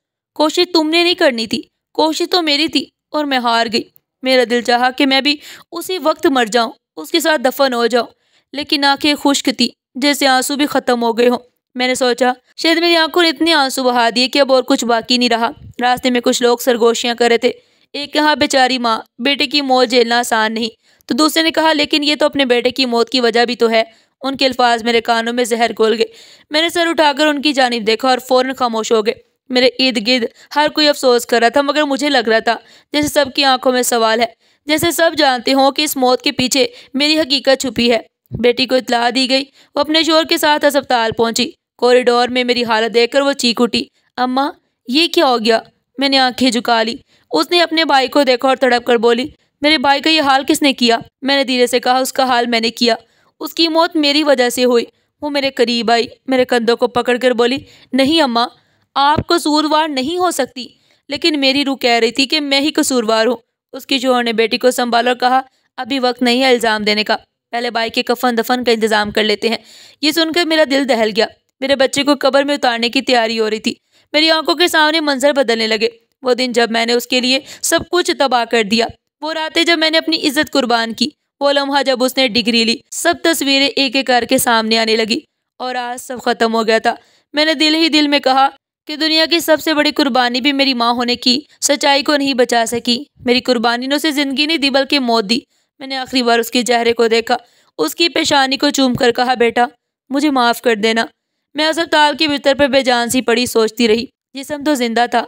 तुमने नहीं करनी थी, कोशिश तो मेरी थी और मैं हार गई। मेरा दिल चाहा कि मैं भी उसी वक्त मर जाऊं, उसके साथ दफन हो जाऊं, लेकिन आंखें खुश्क थी, जैसे आंसू भी खत्म हो गए हों। मैंने सोचा शायद मेरी आंखों ने इतने आंसू बहा दिए कि अब और कुछ बाकी नहीं रहा। रास्ते में कुछ लोग सरगोशियां कर रहे थे। एक कहा, बेचारी माँ, बेटे की मौत झेलना आसान नहीं। तो दूसरे ने कहा, लेकिन ये तो अपने बेटे की मौत की वजह भी तो है। उनके अल्फाज मेरे कानों में जहर घोल गए। मैंने सर उठाकर उनकी जानिब देखा और फौरन खामोश हो गए। मेरे इर्द गिर्द हर कोई अफसोस कर रहा था, मगर मुझे लग रहा था जैसे सबकी आंखों में सवाल है, जैसे सब जानते हों कि इस मौत के पीछे मेरी हकीकत छुपी है। बेटी को इत्तला दी गई। वो अपने शोहर के साथ अस्पताल पहुंची। कॉरिडोर में मेरी हालत देखकर वो चीख उठी, अम्मा ये क्या हो गया? मैंने आंखें झुका ली। उसने अपने भाई को देखा और तड़प कर बोली, मेरे भाई का ये हाल किसने किया? मैंने धीरे से कहा, उसका हाल मैंने किया, उसकी मौत मेरी वजह से हुई। वो मेरे करीब आई, मेरे कंधों को पकड़कर बोली, नहीं अम्मा, आप कसूरवार नहीं हो सकती। लेकिन मेरी रूह कह रही थी कि मैं ही कसूरवार हूँ। उसकी शोहर ने बेटी को संभाला और कहा, अभी वक्त नहीं है इल्ज़ाम देने का, पहले भाई के कफन दफन का इंतजाम कर लेते हैं। ये सुनकर मेरा दिल दहल गया। मेरे बच्चे को कब्र में उतारने की तैयारी हो रही थी। मेरी आंखों के सामने मंजर बदलने लगे। वो दिन जब मैंने उसके लिए सब कुछ तबाह कर दिया, वो रातें जब मैंने अपनी इज्जत कुर्बान की, वो लम्हा जब उसने डिग्री ली, सब तस्वीरें एक एक करके सामने आने लगी। और आज सब खत्म हो गया था। मैंने दिल ही दिल में कहा कि दुनिया की सबसे बड़ी कुर्बानी भी मेरी माँ होने की सच्चाई को नहीं बचा सकी। मेरी कुर्बानी ने उसे जिंदगी नहीं दी बल्कि मौत दी। मैंने आखिरी बार उसके चेहरे को देखा, उसकी पेशानी को चूम कर कहा, बेटा मुझे माफ़ कर देना। मैं अस्पताल के बिस्तर पर बेजान सी पड़ी सोचती रही। जिस्म तो जिंदा था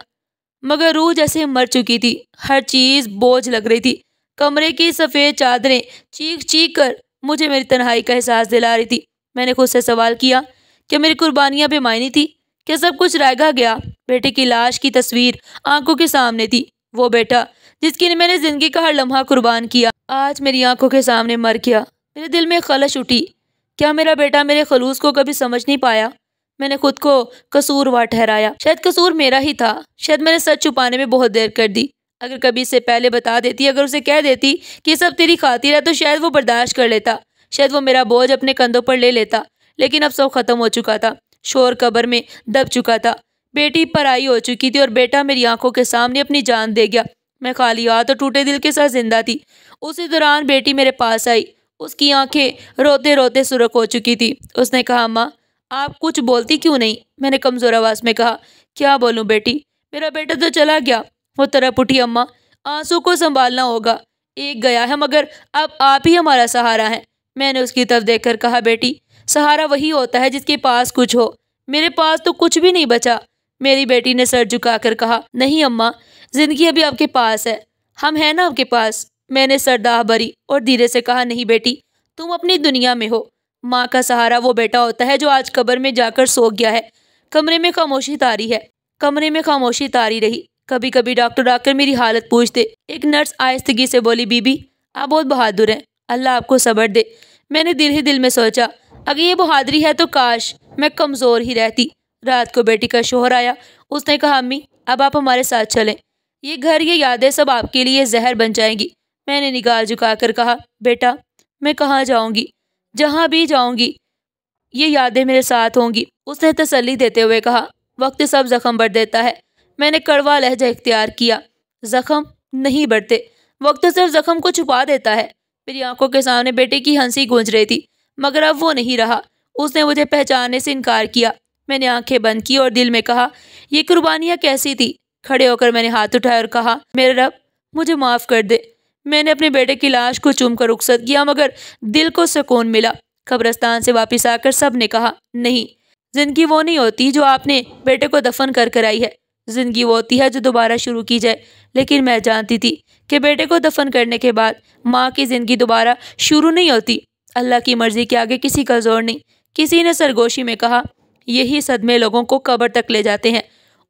मगर रूह जैसे मर चुकी थी। हर चीज़ बोझ लग रही थी। कमरे की सफ़ेद चादरें चीख चीख कर मुझे मेरी तन्हाई का एहसास दिला रही थी। मैंने खुद से सवाल किया, क्या मेरी कुर्बानियाँ बेमायनी थी? क्या सब कुछ रह गया? बेटे की लाश की तस्वीर आंखों के सामने थी। वो बेटा जिसके लिए मैंने जिंदगी का हर लम्हा कुर्बान किया, आज मेरी आंखों के सामने मर गया। मेरे दिल में खलश उठी। क्या मेरा बेटा मेरे खलूस को कभी समझ नहीं पाया? मैंने खुद को कसूरवार ठहराया। शायद कसूर मेरा ही था। शायद मैंने सच छुपाने में बहुत देर कर दी। अगर कभी इससे पहले बता देती, अगर उसे कह देती कि सब तेरी खातिर है, तो शायद वो बर्दाश्त कर लेता। शायद वो मेरा बोझ अपने कंधों पर ले लेता। लेकिन अब सब खत्म हो चुका था। शोर कब्र में दब चुका था। बेटी पराई हो चुकी थी और बेटा मेरी आंखों के सामने अपनी जान दे गया। मैं खाली हाथ और टूटे दिल के साथ जिंदा थी। उसी दौरान बेटी मेरे पास आई। उसकी आंखें रोते रोते सुर्ख हो चुकी थी। उसने कहा, अम्मा आप कुछ बोलती क्यों नहीं? मैंने कमजोर आवाज में कहा, क्या बोलूं बेटी, मेरा बेटा तो चला गया। वो तरफ उठी, अम्मा आंसू को संभालना होगा। एक गया है मगर अब आप ही हमारा सहारा है। मैंने उसकी तरफ देखकर कहा, बेटी सहारा वही होता है जिसके पास कुछ हो। मेरे पास तो कुछ भी नहीं बचा। मेरी बेटी ने सर झुकाकर कहा, नहीं अम्मा, जिंदगी अभी आपके पास है, हम हैं ना आपके पास। मैंने सरदाह भरी और धीरे से कहा, नहीं बेटी, तुम अपनी दुनिया में हो। माँ का सहारा वो बेटा होता है जो आज कब्र में जाकर सो गया है। कमरे में खामोशी तारी है। कमरे में खामोशी तारी रही। कभी कभी डॉक्टर आकर मेरी हालत पूछते। एक नर्स आहिस्तगी से बोली, बीबी आप बहुत बहादुर हैं, अल्लाह आपको सब्र दे। मैंने दिल ही दिल में सोचा, अगर ये बहादुरी है तो काश मैं कमज़ोर ही रहती। रात को बेटी का शोहर आया। उसने कहा, अम्मी अब आप हमारे साथ चलें, ये घर ये यादें सब आपके लिए जहर बन जाएंगी। मैंने निगाह झुकाकर कहा, बेटा मैं कहाँ जाऊँगी? जहाँ भी जाऊँगी ये यादें मेरे साथ होंगी। उसने तसल्ली देते हुए कहा, वक्त सब जख्म भर देता है। मैंने कड़वा लहजा इख्तियार किया, जख्म नहीं बढ़ते, वक्त सिर्फ जख्म को छुपा देता है। मेरी आंखों के सामने बेटे की हंसी गूंज रही थी मगर अब वो नहीं रहा। उसने मुझे पहचानने से इनकार किया। मैंने आंखें बंद की और दिल में कहा, ये कुर्बानियाँ कैसी थी? खड़े होकर मैंने हाथ उठाया और कहा, मेरे रब मुझे माफ़ कर दे। मैंने अपने बेटे की लाश को चूम कर रुखसत किया मगर दिल को सुकून मिला। कब्रिस्तान से वापस आकर सब ने कहा, नहीं, जिंदगी वो नहीं होती जो आपने बेटे को दफन कर कर आई है। जिंदगी वो होती है जो दोबारा शुरू की जाए। लेकिन मैं जानती थी कि बेटे को दफन करने के बाद माँ की जिंदगी दोबारा शुरू नहीं होती। अल्लाह की मर्जी के आगे किसी का जोर नहीं। किसी ने सरगोशी में कहा, यही सदमे लोगों को कब्र तक ले जाते हैं।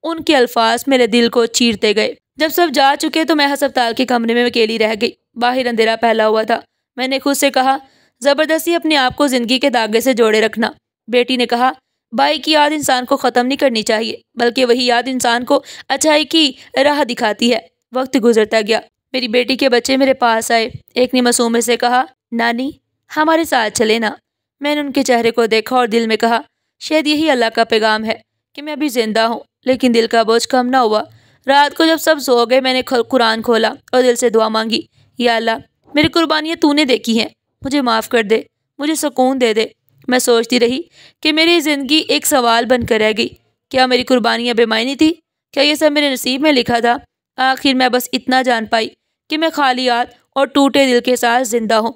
उनके अल्फाज मेरे दिल को चीरते गए। जब सब जा चुके तो मैं अस्पताल के कमरे में अकेली रह गई। बाहर अंधेरा फैला हुआ था। मैंने खुद से कहा, जबरदस्ती अपने आप को जिंदगी के धागे से जोड़े रखना। बेटी ने कहा, भाई की याद इंसान को ख़त्म नहीं करनी चाहिए, बल्कि वही याद इंसान को अच्छाई की राह दिखाती है। वक्त गुजरता गया। मेरी बेटी के बच्चे मेरे पास आए। एक ने मासूम से कहा, नानी हमारे साथ चले ना। मैंने उनके चेहरे को देखा और दिल में कहा, शायद यही अल्लाह का पैगाम है कि मैं अभी जिंदा हूँ। लेकिन दिल का बोझ कम ना हुआ। रात को जब सब सो गए मैंने कुरान खोला और दिल से दुआ मांगी, या अल्लाह मेरी कुर्बानियाँ तूने देखी हैं, मुझे माफ़ कर दे, मुझे सुकून दे दे। मैं सोचती रही कि मेरी ज़िंदगी एक सवाल बनकर रह गई। क्या मेरी कुर्बानियाँ बेमायनी थी? क्या ये सब मेरे नसीब में लिखा था? आखिर मैं बस इतना जान पाई कि मैं खाली हाथ और टूटे दिल के साथ जिंदा हूँ।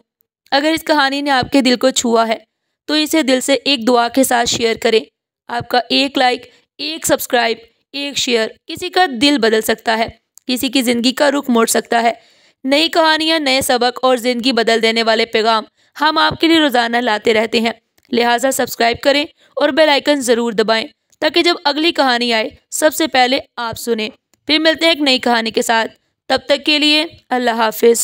अगर इस कहानी ने आपके दिल को छुआ है तो इसे दिल से एक दुआ के साथ शेयर करें। आपका एक लाइक, एक सब्सक्राइब, एक शेयर किसी का दिल बदल सकता है, किसी की ज़िंदगी का रुख मोड़ सकता है। नई कहानियाँ, नए सबक और ज़िंदगी बदल देने वाले पैगाम हम आपके लिए रोज़ाना लाते रहते हैं। लिहाजा सब्सक्राइब करें और बेल आइकन ज़रूर दबाएं ताकि जब अगली कहानी आए सबसे पहले आप सुने। फिर मिलते हैं एक नई कहानी के साथ। तब तक के लिए अल्लाह हाफिज़।